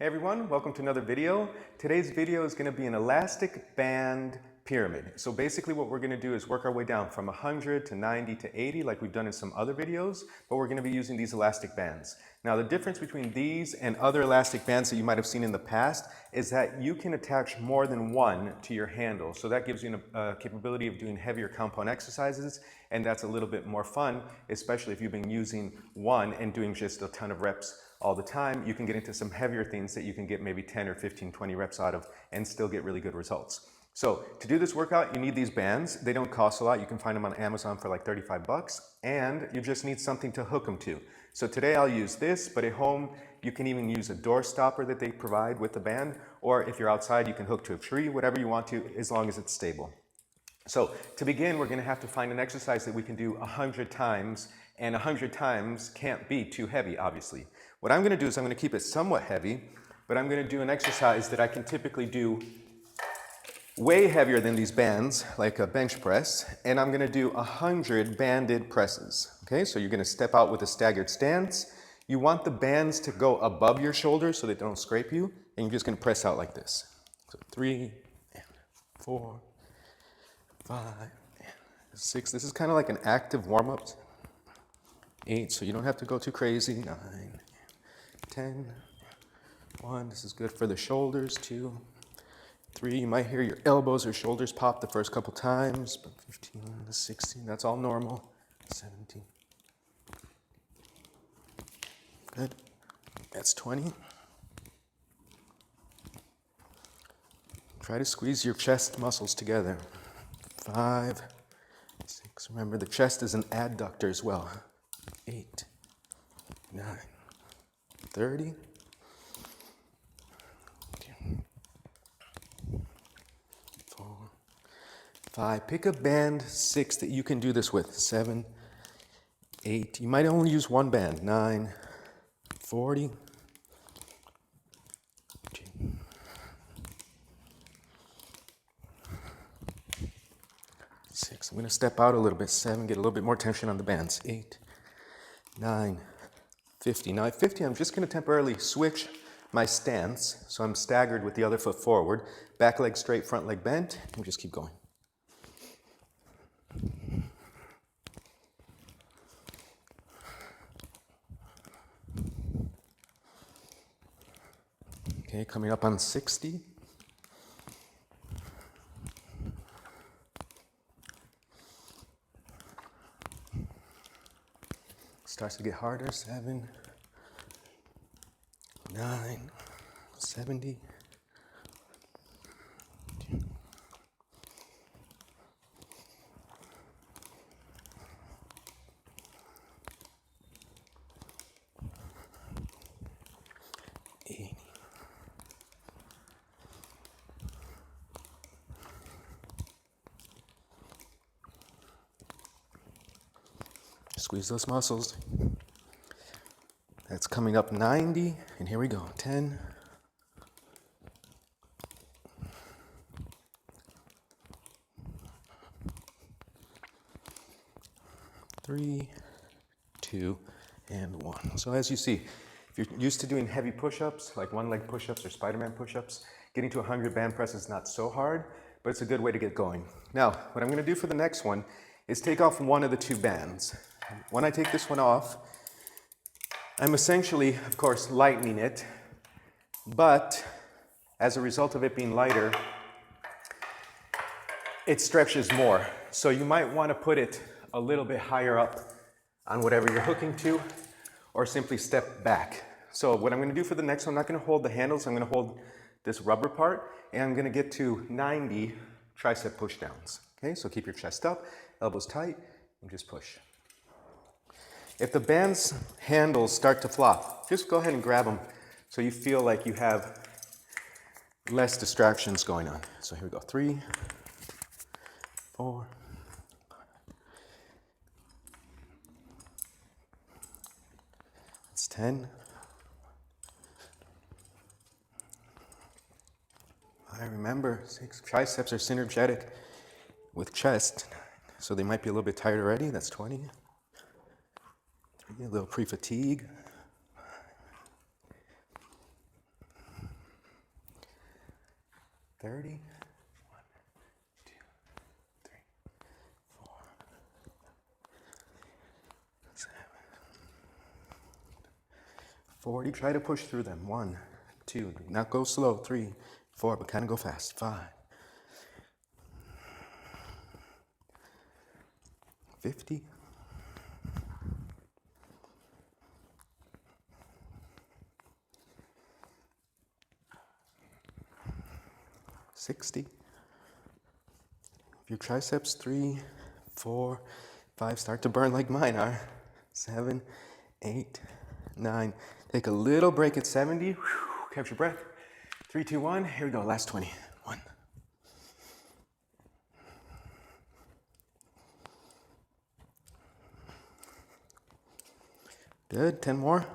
Hey everyone, welcome to another video. Today's video is going to be an elastic band pyramid. So basically what we're going to do is work our way down from 100 to 90 to 80 like we've done in some other videos, but we're going to be using these elastic bands. Now the difference between these and other elastic bands that you might have seen in the past is that you can attach more than one to your handle. So that gives you a capability of doing heavier compound exercises, and that's a little bit more fun, especially if you've been using one and doing just a ton of reps all the time. You can get into some heavier things that you can get maybe 10 or 15, 20 reps out of and still get really good results. So to do this workout, you need these bands. They don't cost a lot. You can find them on Amazon for like 35 bucks, and you just need something to hook them to. So today I'll use this, but at home you can even use a door stopper that they provide with the band, or if you're outside you can hook to a tree, whatever you want to, as long as it's stable. So to begin, we're going to have to find an exercise that we can do 100 times, and 100 times can't be too heavy, obviously. What I'm going to do is I'm going to keep it somewhat heavy, but I'm going to do an exercise that I can typically do way heavier than these bands, like a bench press, and I'm going to do 100 banded presses. Okay, so you're going to step out with a staggered stance. You want the bands to go above your shoulders so they don't scrape you, and you're just going to press out like this. So 3, 4, 5, 6. This is kind of like an active warm-up. 8, so you don't have to go too crazy. 9, 10, 1. This is good for the shoulders. 2, 3. You might hear your elbows or shoulders pop the first couple times. But 15, 16. That's all normal. 17. Good. That's 20. Try to squeeze your chest muscles together. 5, 6. Remember, the chest is an adductor as well. 8, 9, 30. 4, 5. Pick a band 6 that you can do this with. 7, 8. You might only use one band. 9, 40. 6. I'm going to step out a little bit. 7. Get a little bit more tension on the bands. 8, 9, 50. Now at 50, I'm just going to temporarily switch my stance. So I'm staggered with the other foot forward. Back leg straight, front leg bent. And just keep going. Okay, coming up on 60. Starts to get harder. 7, 9, 70. 80. Squeeze those muscles. That's coming up 90, and here we go. 10, 3, 2, and 1. So as you see, if you're used to doing heavy push-ups, like one-leg push-ups or Spider-Man push-ups, getting to 100 band press is not so hard, but it's a good way to get going. Now, what I'm going to do for the next one is take off one of the two bands. When I take this one off, I'm essentially, of course, lightening it, but as a result of it being lighter, it stretches more. So you might want to put it a little bit higher up on whatever you're hooking to, or simply step back. So what I'm going to do for the next one, I'm not going to hold the handles, I'm going to hold this rubber part, and I'm going to get to 90 tricep pushdowns. Okay, so keep your chest up, elbows tight, and just push. If the band's handles start to flop, just go ahead and grab them so you feel like you have less distractions going on. So here we go. 3, 4, 10. I remember 6. Triceps are synergetic with chest, so they might be a little bit tired already. That's 20. A little pre-fatigue. 30. 1, 2, 3, 4, 7, 40. Try to push through them. 1, 2. Not go slow. 3, 4, but kind of go fast. 5, 50. 60. If your triceps 3, 4, 5 start to burn like mine are. 7, 8, 9. Take a little break at 70. Whew, catch your breath. 3, 2, 1. Here we go. Last 20. 1. Good. 10 more.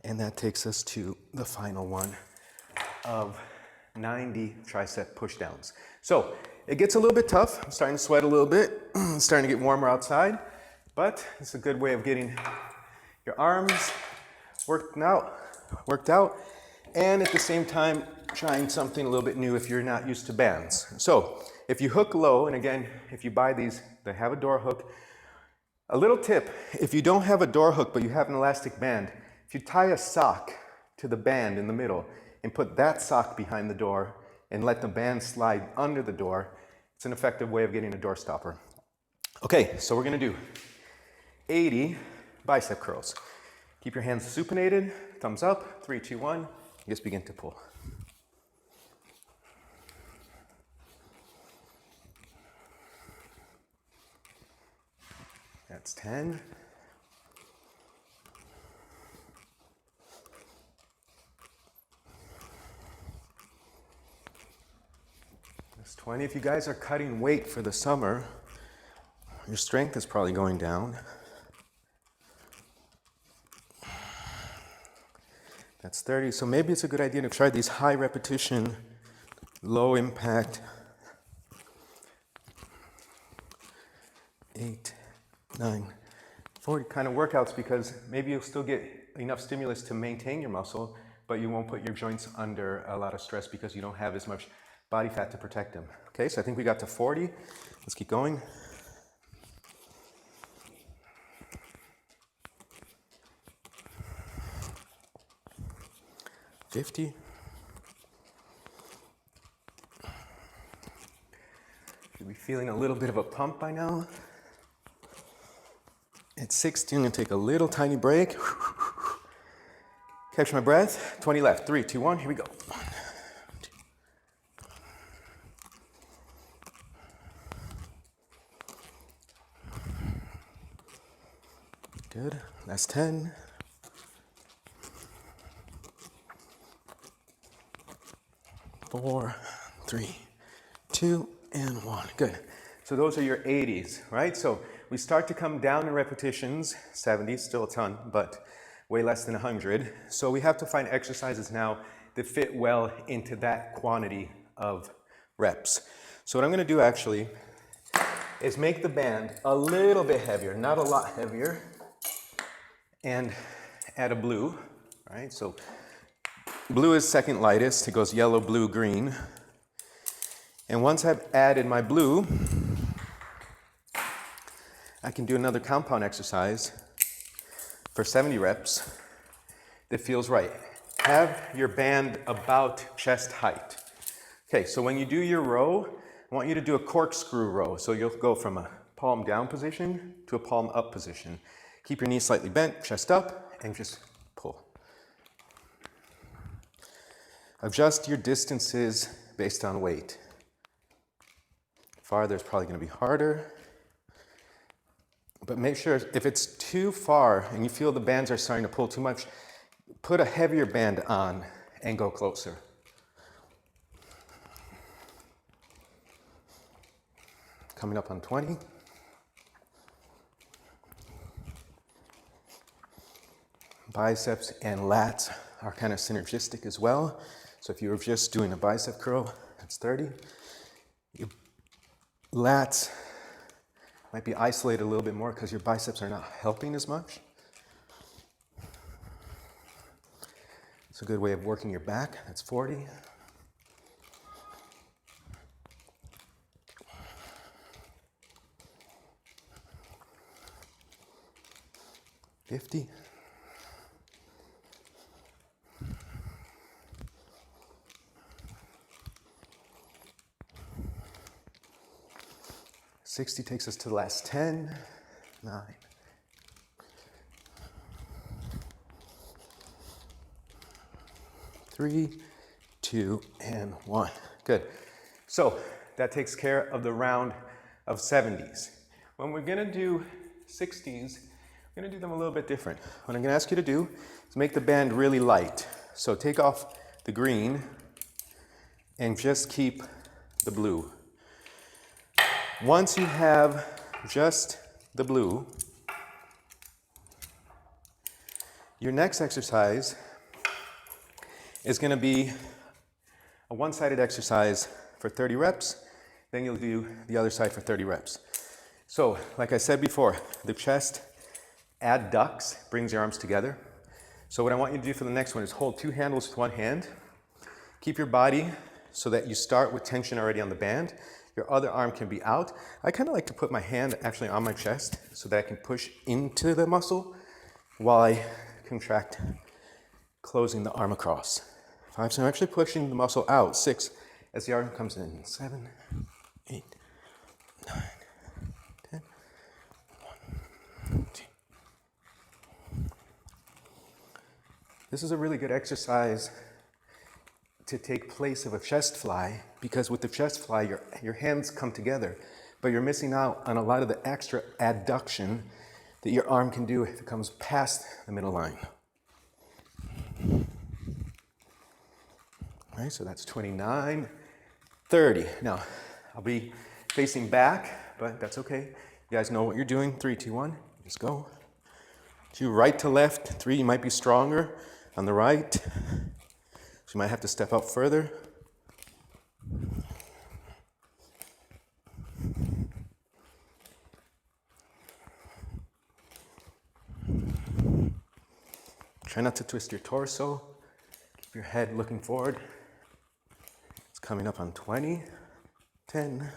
And that takes us to the final one of 90 tricep pushdowns. So it gets a little bit tough. I'm starting to sweat a little bit. It's starting to get warmer outside, but it's a good way of getting your arms worked out, and at the same time trying something a little bit new if you're not used to bands. So if you hook low, and again, if you buy these, they have a door hook. A little tip, if you don't have a door hook but you have an elastic band, if you tie a sock to the band in the middle and put that sock behind the door and let the band slide under the door, it's an effective way of getting a door stopper. Okay, so we're gonna do 80 bicep curls. Keep your hands supinated, thumbs up, 3, 2, 1, just begin to pull. That's 10. That's 20. If you guys are cutting weight for the summer, your strength is probably going down. That's 30. So maybe it's a good idea to try these high repetition, low impact. 8, 9, 40 kind of workouts, because maybe you'll still get enough stimulus to maintain your muscle, but you won't put your joints under a lot of stress because you don't have as much body fat to protect them. Okay, so I think we got to 40. Let's keep going. 50. Should be feeling a little bit of a pump by now. At 60, I'm gonna take a little tiny break. Catch my breath. 20 left. 3, 2, 1, here we go. 1, 2. Good, that's 10. 4, 3, 2, and 1. Good. So those are your 80s, right? So we start to come down in repetitions. 70, still a ton, but way less than 100. So we have to find exercises now that fit well into that quantity of reps. So what I'm going to do actually is make the band a little bit heavier, not a lot heavier, and add a blue, right? So blue is second lightest. It goes yellow, blue, green. And once I've added my blue, I can do another compound exercise for 70 reps that feels right. Have your band about chest height. Okay, so when you do your row, I want you to do a corkscrew row. So you'll go from a palm down position to a palm up position. Keep your knees slightly bent, chest up, and just pull. Adjust your distances based on weight. Farther is probably going to be harder. But make sure if it's too far and you feel the bands are starting to pull too much, put a heavier band on and go closer. Coming up on 20. Biceps and lats are kind of synergistic as well. So if you were just doing a bicep curl, that's 30. Your lats might be isolated a little bit more because your biceps are not helping as much. It's a good way of working your back. That's 40. 50. 60 takes us to the last 10, 9. 3, 2, and 1. Good. So that takes care of the round of 70s. When we're gonna do 60s, we're gonna do them a little bit different. What I'm gonna ask you to do is make the band really light. So take off the green and just keep the blue. Once you have just the blue, your next exercise is going to be a one-sided exercise for 30 reps. Then you'll do the other side for 30 reps. So, like I said before, the chest adducts, brings your arms together. So what I want you to do for the next one is hold 2 handles with one hand. Keep your body so that you start with tension already on the band. Your other arm can be out. I kind of like to put my hand actually on my chest so that I can push into the muscle while I contract, closing the arm across. 5, so I'm actually pushing the muscle out. 6, as the arm comes in. 7, 8, 9, 10, 1, 2. This is a really good exercise to take place of a chest fly, because with the chest fly, your hands come together, but you're missing out on a lot of the extra adduction that your arm can do if it comes past the middle line. All right, so that's 29, 30. Now, I'll be facing back, but that's okay. You guys know what you're doing. 3, 2, 1, just go. 2, right to left. 3, you might be stronger on the right. So you might have to step out further. Try not to twist your torso. Keep your head looking forward. It's coming up on 20, 10,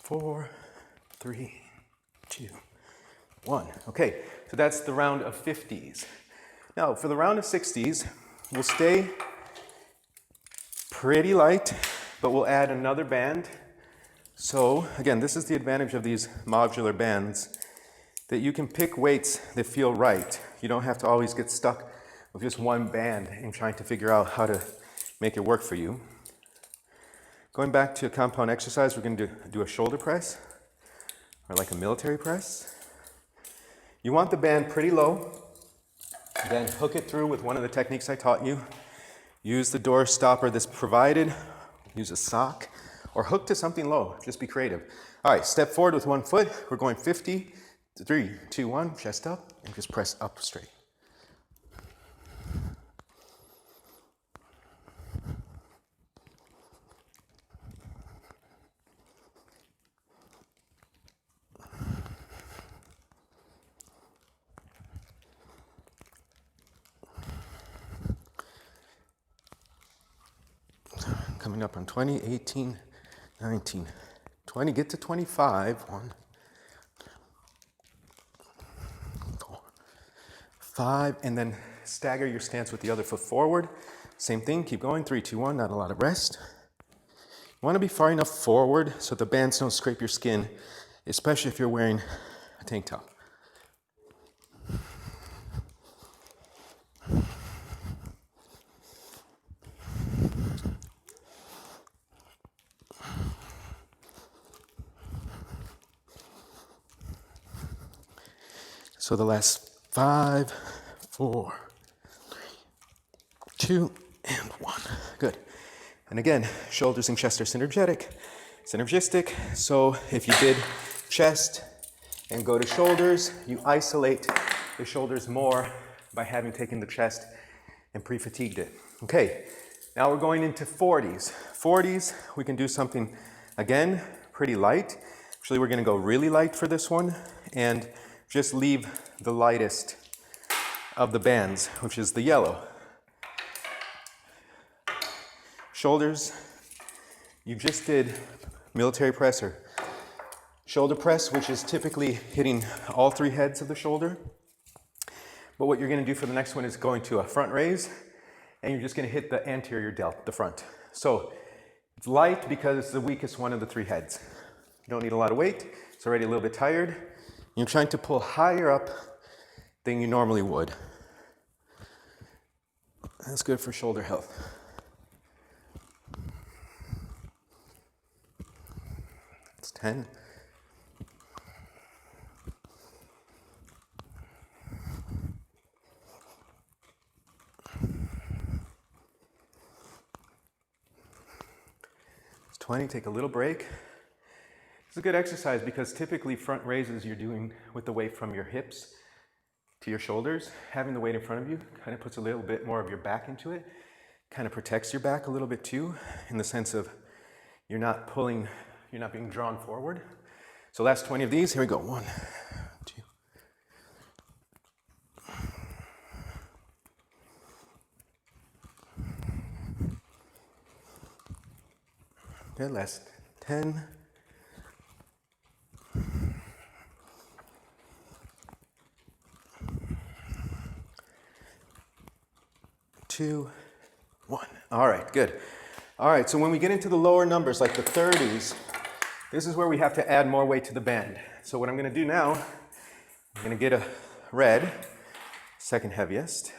4, 3, 2, 1. Okay, so that's the round of 50s. Now, for the round of 60s, we'll stay pretty light, but we'll add another band. So, again, this is the advantage of these modular bands, that you can pick weights that feel right. You don't have to always get stuck with just one band and trying to figure out how to make it work for you. Going back to a compound exercise, we're going to do a shoulder press, or like a military press. You want the band pretty low, then hook it through with one of the techniques I taught you. Use the door stopper that's provided, use a sock, or hook to something low. Just be creative. All right, step forward with one foot. We're going 50, 3, 2, 1, chest up, and just press up straight. Coming up on 20, 18, 19, 20, get to 25, 1, 4, 5, and then stagger your stance with the other foot forward. Same thing, keep going, 3, 2, 1, not a lot of rest. You want to be far enough forward so the bands don't scrape your skin, especially if you're wearing a tank top. So the last 5, 4, 3, 2, and 1. Good. And again, shoulders and chest are synergistic. So if you did chest and go to shoulders, you isolate the shoulders more by having taken the chest and pre-fatigued it. Okay, now we're going into 40s. 40s, we can do something, again, pretty light. Actually, we're gonna go really light for this one. And just leave the lightest of the bands, which is the yellow. Shoulders, you just did military press or shoulder press, which is typically hitting all three heads of the shoulder. But what you're going to do for the next one is going to a front raise, and you're just going to hit the anterior delt, the front. So it's light because it's the weakest one of the three heads. You don't need a lot of weight. It's already a little bit tired. You're trying to pull higher up than you normally would. That's good for shoulder health. It's 10. It's 20, take a little break. It's a good exercise because typically front raises you're doing with the weight from your hips to your shoulders. Having the weight in front of you kind of puts a little bit more of your back into it. Kind of protects your back a little bit too, in the sense of you're not pulling, you're not being drawn forward. So last 20 of these, here we go. 1, 2. Good, last 10. 2, 1. All right, good. All right, so when we get into the lower numbers, like the 30s, this is where we have to add more weight to the band. So what I'm going to do now, I'm going to get a red, second heaviest.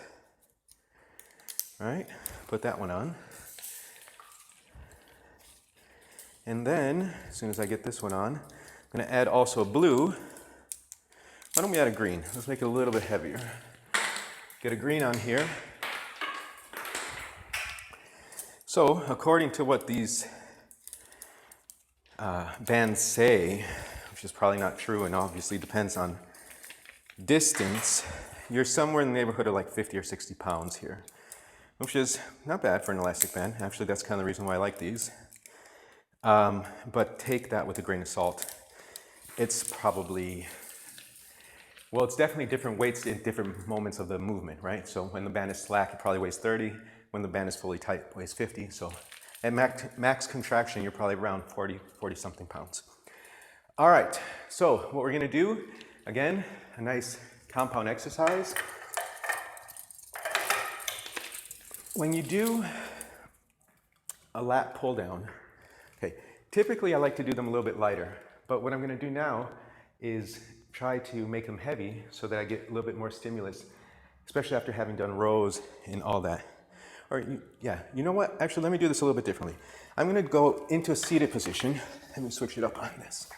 All right, put that one on. And then, as soon as I get this one on, I'm going to add also a blue. Why don't we add a green? Let's make it a little bit heavier. Get a green on here. So, according to what these bands say, which is probably not true and obviously depends on distance, you're somewhere in the neighborhood of like 50 or 60 pounds here, which is not bad for an elastic band. Actually, that's kind of the reason why I like these. But take that with a grain of salt. It's probably, well, it's definitely different weights in different moments of the movement, right? So when the band is slack, it probably weighs 30. When the band is fully tight, it weighs 50. So at max contraction, you're probably around 40 something pounds. All right, so what we're gonna do, again, a nice compound exercise. When you do a lat pull down, okay, typically I like to do them a little bit lighter, but what I'm gonna do now is try to make them heavy so that I get a little bit more stimulus, especially after having done rows and all that. Or, you know what? Actually, let me do this a little bit differently. I'm going to go into a seated position. Let me switch it up on this.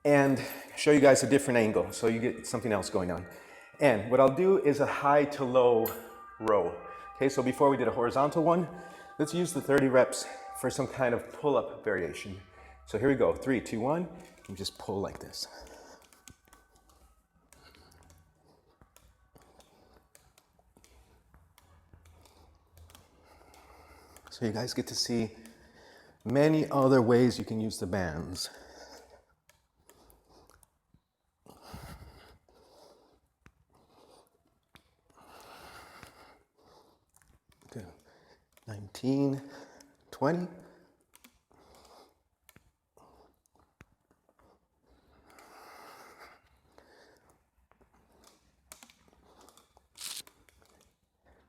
And show you guys a different angle so you get something else going on. And what I'll do is a high to low row. Okay, so before we did a horizontal one, let's use the 30 reps for some kind of pull-up variation. So here we go. 3, 2, 1. And just pull like this. So you guys get to see many other ways you can use the bands. Okay. 19, 20.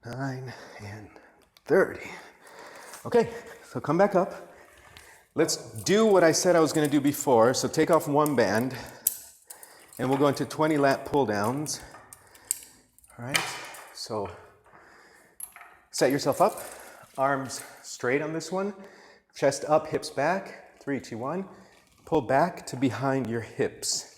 And 30. Okay, so come back up. Let's do what I said I was going to do before. So take off one band, and we'll go into 20 lat pull downs. All right, so set yourself up. Arms straight on this one. Chest up, hips back. 3, 2, 1. Pull back to behind your hips.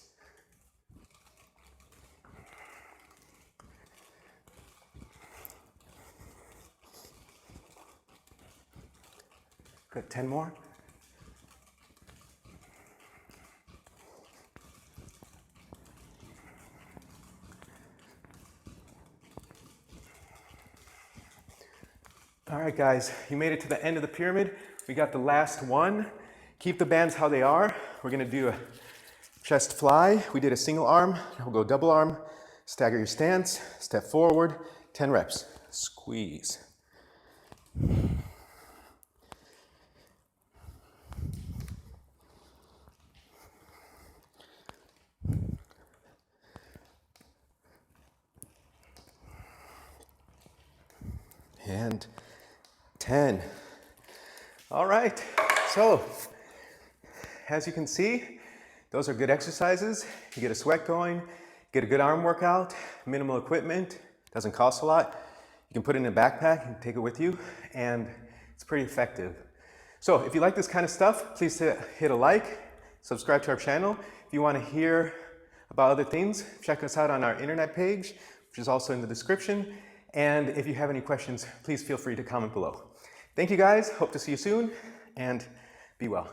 Good, 10 more. All right, guys, you made it to the end of the pyramid. We got the last one. Keep the bands how they are. We're gonna do a chest fly. We did a single arm. We'll go double arm. Stagger your stance. Step forward. 10 reps. Squeeze. And 10. All right, so as you can see, those are good exercises. You get a sweat going, get a good arm workout, minimal equipment, doesn't cost a lot. You can put it in a backpack and take it with you, and it's pretty effective. So if you like this kind of stuff, please hit a like, subscribe to our channel. If you want to hear about other things, check us out on our internet page, which is also in the description. And if you have any questions, please feel free to comment below. Thank you guys, hope to see you soon, and be well.